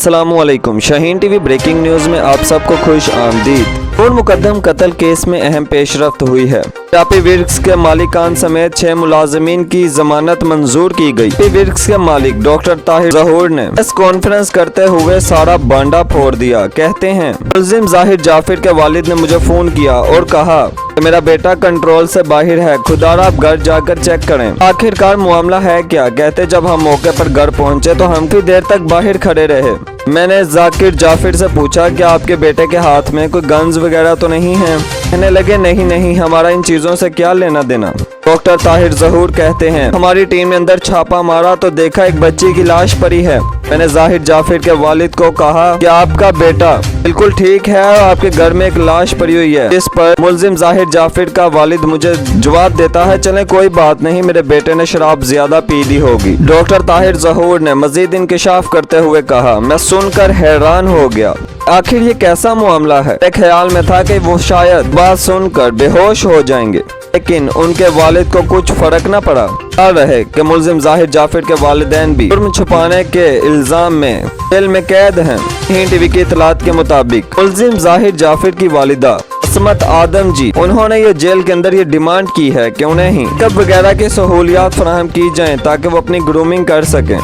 अस्सलामु अलैकुम। Shaheen TV breaking news में आप सबको खुश आमदीद। पूर्व मुकद्दम कत्ल केस में अहम पेशरफ्त हुई है। टापी वर्क्स के मालिकान समेत 6 मुलाजमीन की जमानत मंजूर की गई। टापी वर्क्स के मालिक डॉक्टर ताहिर ज़हूर ने प्रेस कॉन्फ्रेंस करते हुए सारा बांडा फोड़ दिया। कहते हैं, मुलजिम जाहिर जाफिर के वालिद ने मुझे फोन किया और कहा कि मेरा बेटा कंट्रोल से बाहर है, खुदारा आप घर जाकर चेक करें। आखिरकार मामला है क्या? कहते जब हम मौके पर घर पहुंचे तो हम काफी देर तक बाहर खड़े रहे। मैंने जाकिर जाफिर से पूछा कि आपके बेटे के हाथ में कोई गन्स वगैरह तो नहीं है? कहने लगे नहीं, हमारा इन चीजों से क्या लेना देना। डॉक्टर ताहिर ज़हूर कहते हैं, हमारी टीम ने अंदर छापा मारा तो देखा एक बच्ची की लाश पड़ी है। मैंने जाहिर जाफिर के वालिद को कहा कि आपका बेटा बिल्कुल ठीक है और आपके घर में एक लाश पड़ी हुई है। इस पर मुलजिम जाहिर जाफिर का वालिद मुझे जवाब देता है, चले कोई बात नहीं, मेरे बेटे ने शराब ज्यादा पी ली होगी। डॉक्टर ताहिर ज़हूर ने मजीद इंकशाफ करते हुए कहा, मैं सुनकर हैरान हो गया, आखिर ये कैसा मामला है। एक ख्याल में था कि वो शायद बात सुनकर बेहोश हो जाएंगे, लेकिन उनके वालिद को कुछ फर्क न पड़ा। रहे कि मुलजिम जाहिर जाफिर के वालिदैन भी जुर्म छुपाने के इल्जाम में जेल में कैद हैं। शाहीन टीवी की इतलात के मुताबिक मुलजिम जाहिर जाफिर की वालिदा असमत आदम जी, उन्होंने ये जेल के अंदर ये डिमांड की है कि उन्हें ही मेकअप वगैरह की सहूलियात फराहम की जाएं ताकि वो अपनी ग्रूमिंग कर सकें।